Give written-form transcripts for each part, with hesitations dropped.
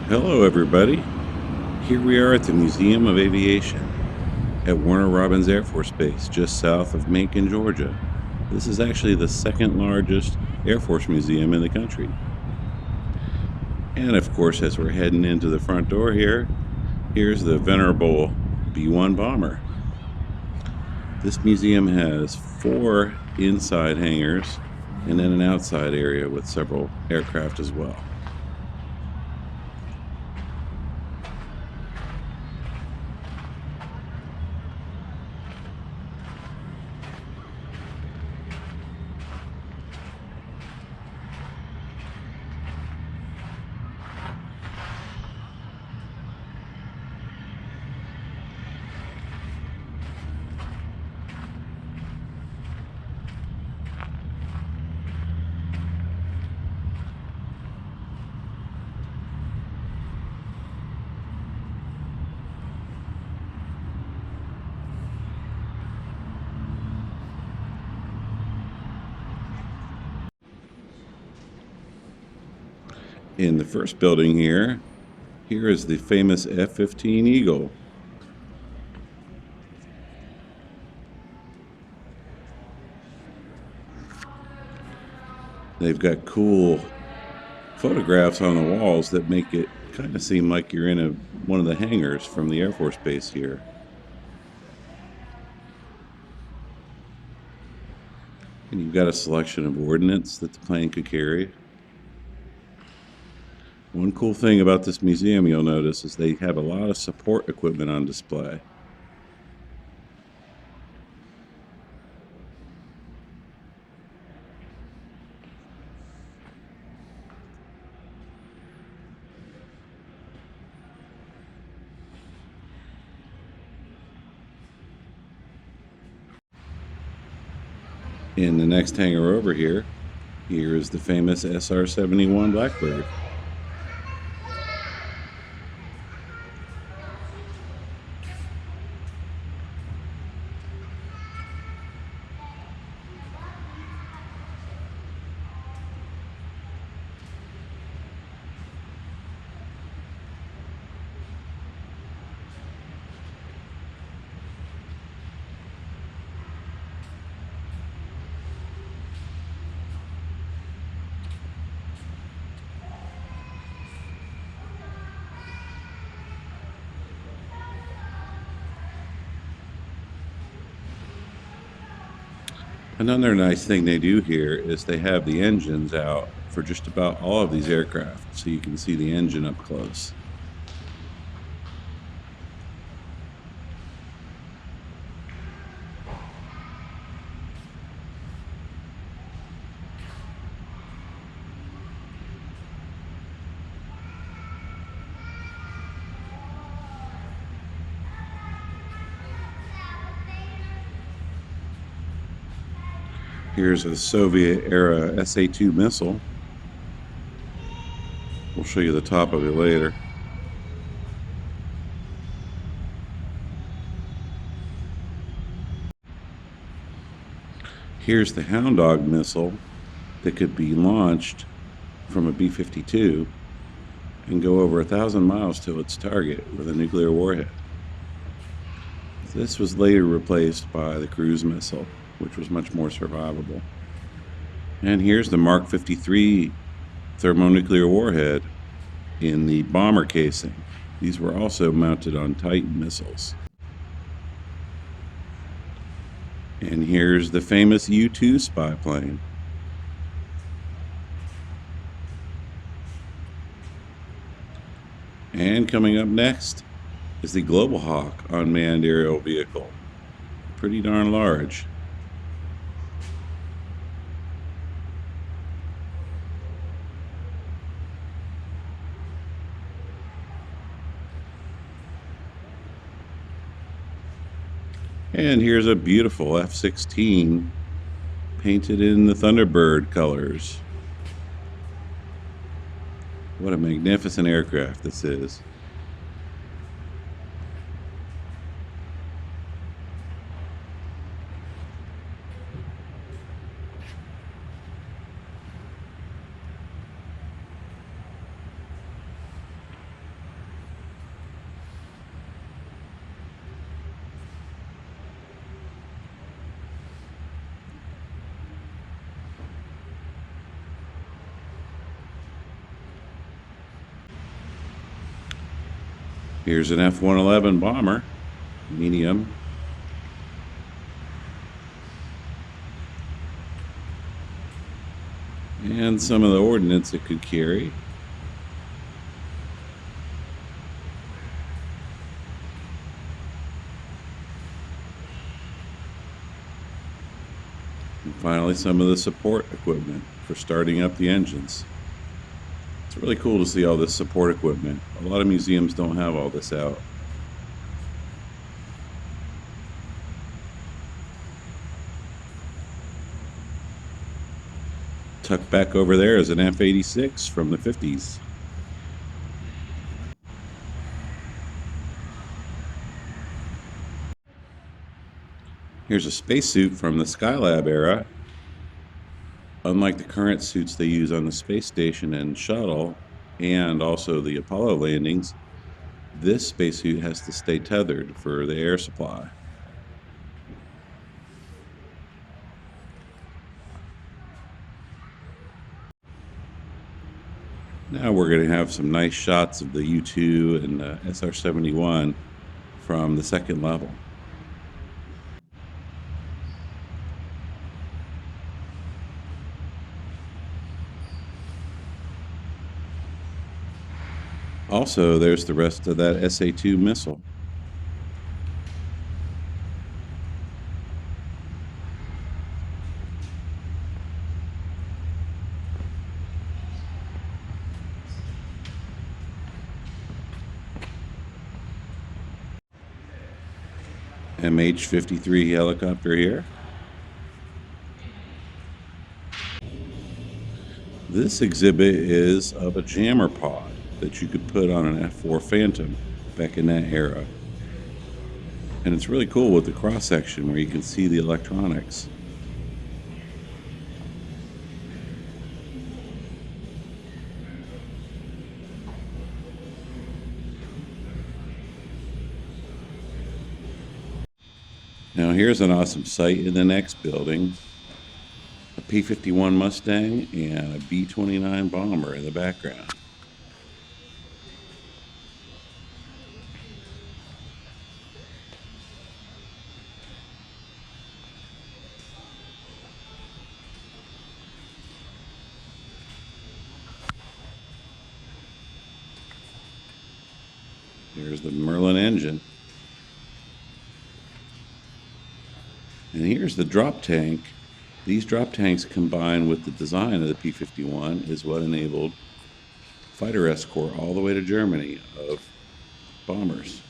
Hello everybody, here we are at the Museum of Aviation at Warner Robins Air Force Base just south of Macon, Georgia. This is actually the second largest Air Force museum in the country. And of course, as we're heading into the front door here, here's the venerable B-1 bomber. This museum has 4 inside hangars and then an outside area with several aircraft as well. In the first building here is the famous F-15 Eagle. They've got cool photographs on the walls that make it kind of seem like you're in one of the hangars from the Air Force Base here. And you've got a selection of ordnance that the plane could carry. One cool thing about this museum you'll notice is they have a lot of support equipment on display. In the next hangar over here is the famous SR-71 Blackbird. Another nice thing they do here is they have the engines out for just about all of these aircraft, so you can see the engine up close. Here's a Soviet-era SA-2 missile. We'll show you the top of it later. Here's the Hound Dog missile that could be launched from a B-52 and go over 1,000 miles to its target with a nuclear warhead. This was later replaced by the cruise missile, which was much more survivable. And here's the Mark 53 thermonuclear warhead in the bomber casing. These were also mounted on Titan missiles. And here's the famous U-2 spy plane. And coming up next is the Global Hawk unmanned aerial vehicle. Pretty darn large. And here's a beautiful F-16 painted in the Thunderbird colors. What a magnificent aircraft this is. Here's an F-111 bomber, medium. And some of the ordnance it could carry. And finally, some of the support equipment for starting up the engines. It's really cool to see all this support equipment. A lot of museums don't have all this out. Tucked back over there is an F-86 from the 50s. Here's a spacesuit from the Skylab era. Unlike the current suits they use on the space station and shuttle, and also the Apollo landings, this spacesuit has to stay tethered for the air supply. Now we're going to have some nice shots of the U-2 and the SR-71 from the second level. Also, there's the rest of that SA-2 missile. MH-53 helicopter here. This exhibit is of a jammer pod that you could put on an F-4 Phantom back in that era. And it's really cool with the cross-section where you can see the electronics. Now here's an awesome sight in the next building. A P-51 Mustang and a B-29 bomber in the background. Here's the Merlin engine. And here's the drop tank. These drop tanks combined with the design of the P-51 is what enabled fighter escort all the way to Germany of bombers.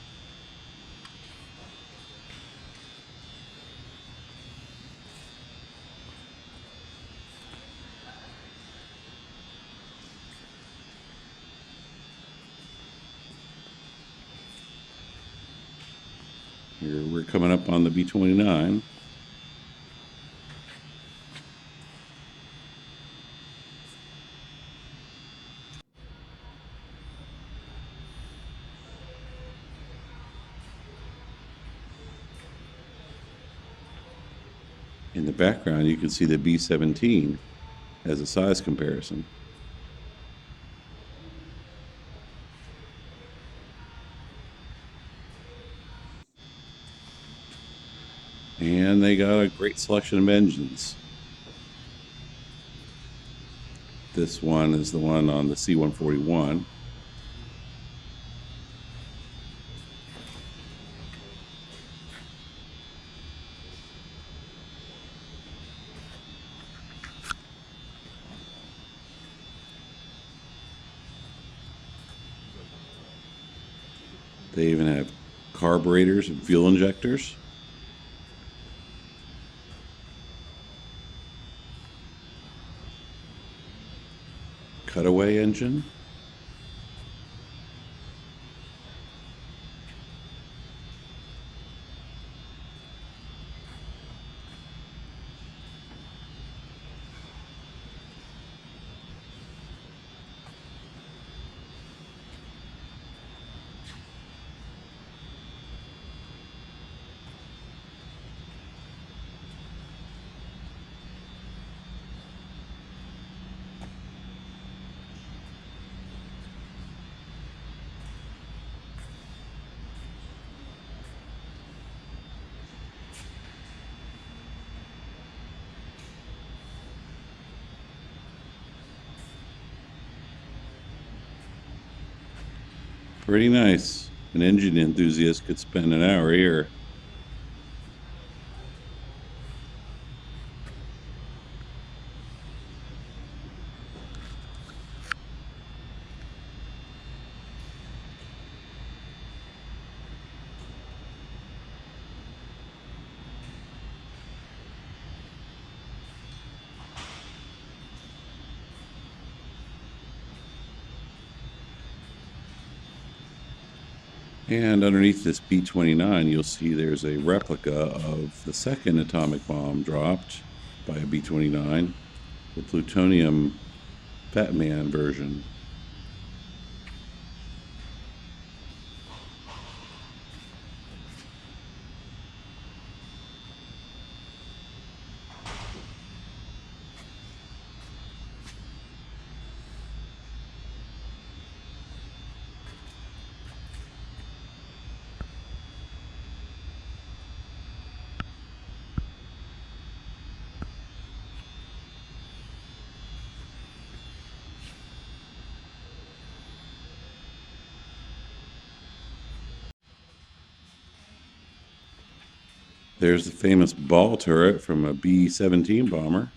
Here we're coming up on the B-29. In the background, you can see the B-17 as a size comparison. And they got a great selection of engines. This one is the one on the C-141. They even have carburetors and fuel injectors. Cutaway engine. Pretty nice. An engine enthusiast could spend an hour here. And underneath this B-29, you'll see there's a replica of the second atomic bomb dropped by a B-29, the plutonium Fat Man version. There's the famous ball turret from a B-17 bomber.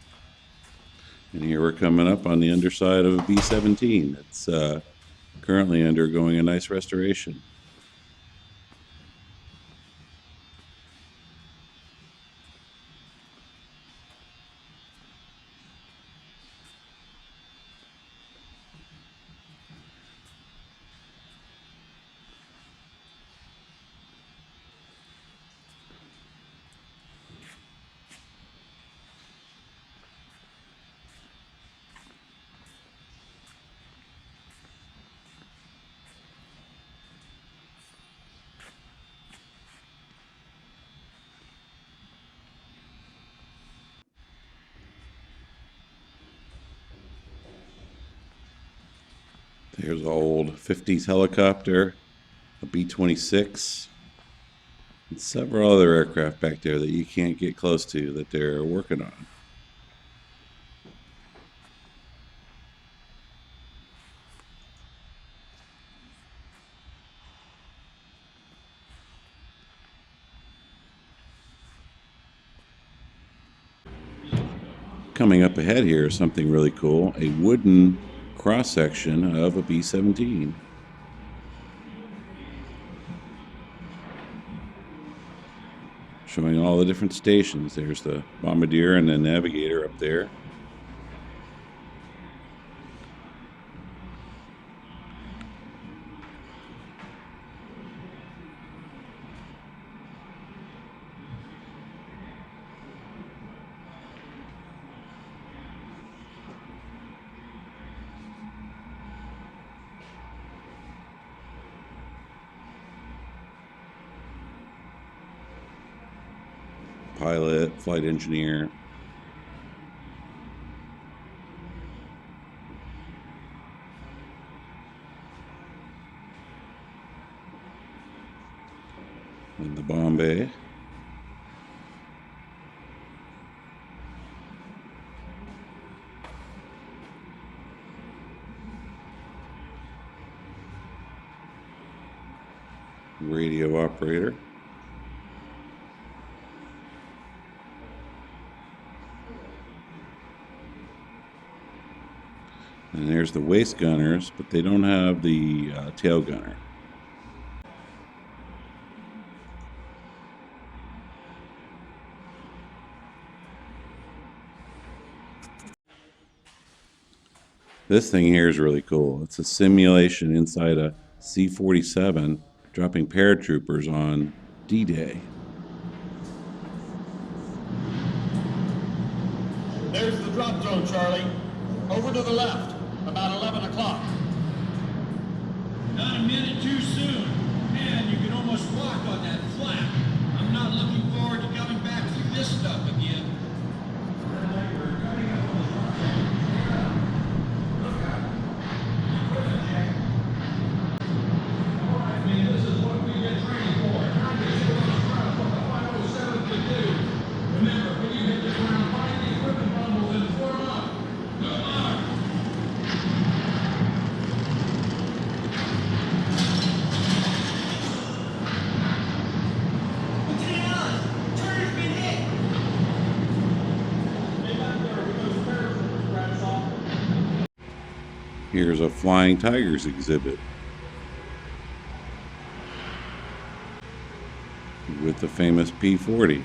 And here we're coming up on the underside of a B-17. It's currently undergoing a nice restoration. There's an old 50s helicopter, a B-26, and several other aircraft back there that you can't get close to that they're working on. Coming up ahead here is something really cool, a wooden cross-section of a B-17. Showing all the different stations. There's the bombardier and the navigator up there. Pilot, flight engineer. And the bomb bay. Radio operator. And there's the waist gunners, but they don't have the tail gunner. This thing here is really cool. It's a simulation inside a C-47 dropping paratroopers on D-Day. There's the drop zone, Charlie. Over to the left, about 11 o'clock. Not a minute too soon. Man, you can almost walk on that flak. I'm not looking forward to coming back through this stuff again. Here's a Flying Tigers exhibit with the famous P-40.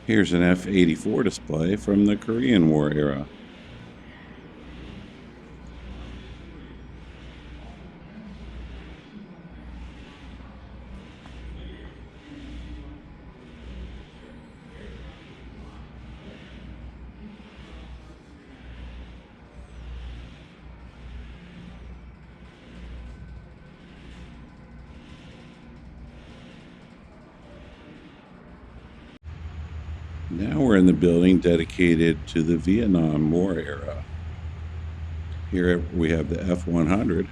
Here's an F-84 display from the Korean War era. Now we're in the building dedicated to the Vietnam War era. Here we have the F-100.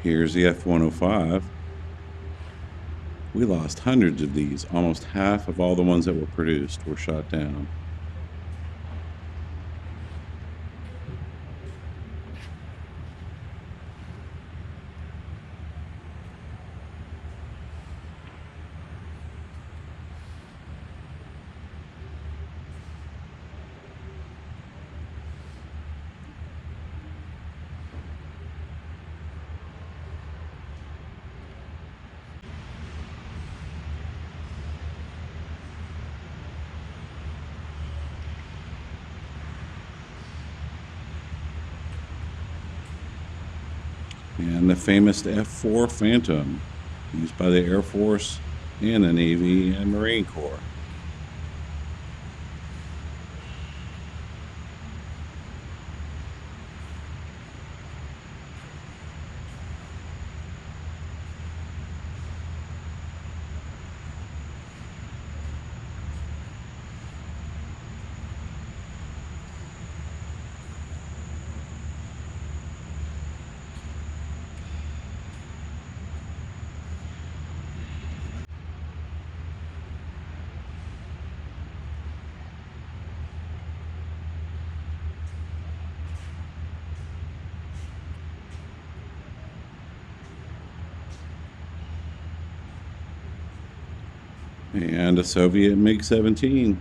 Here's the F-105. We lost hundreds of these. Almost half of all the ones that were produced were shot down. And the famous F-4 Phantom, used by the Air Force and the Navy and Marine Corps. And a Soviet MiG-17.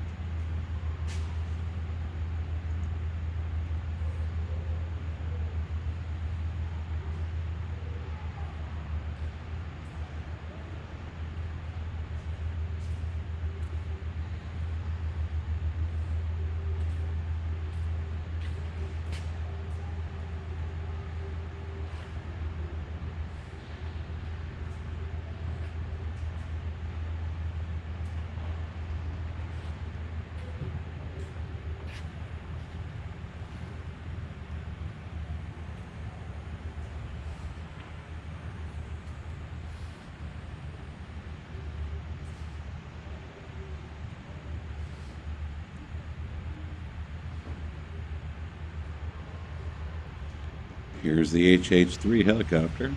Here's the HH-3 helicopter.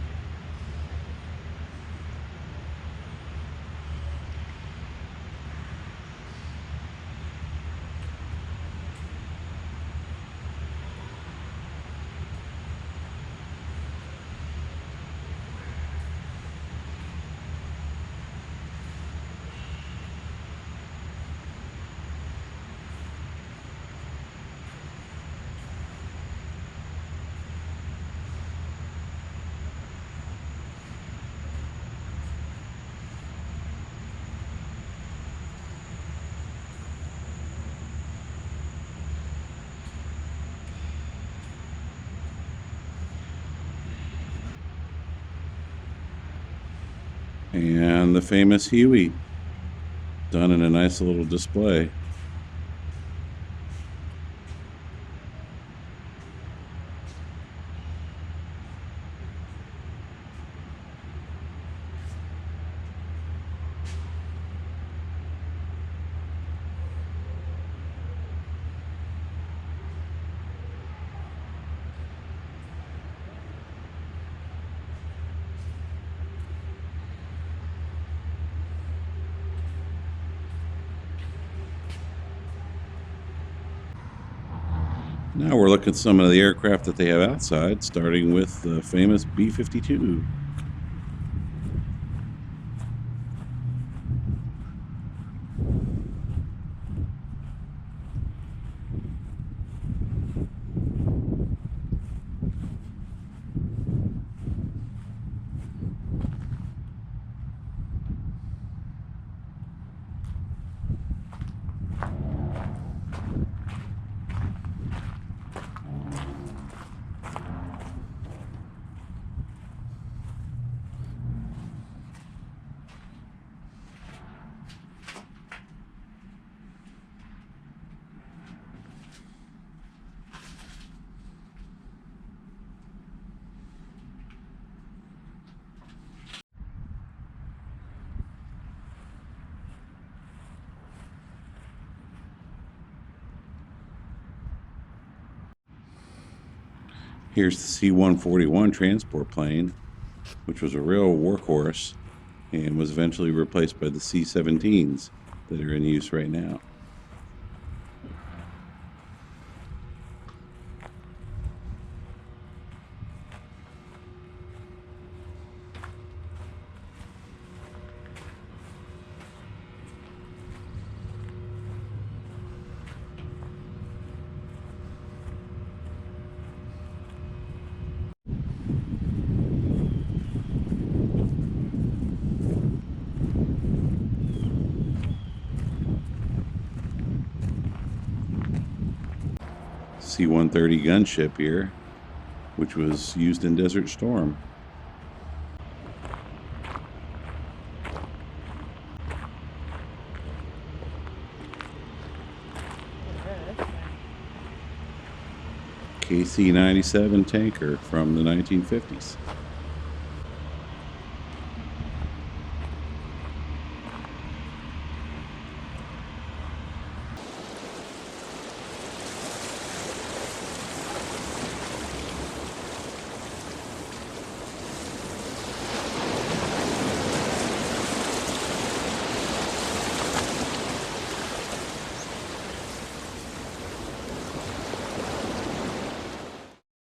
And the famous Huey. Done in a nice little display. Now we're looking at some of the aircraft that they have outside, starting with the famous B-52. Here's the C-141 transport plane, which was a real workhorse and was eventually replaced by the C-17s that are in use right now. C-130 gunship here, which was used in Desert Storm. KC-97 tanker from the 1950s.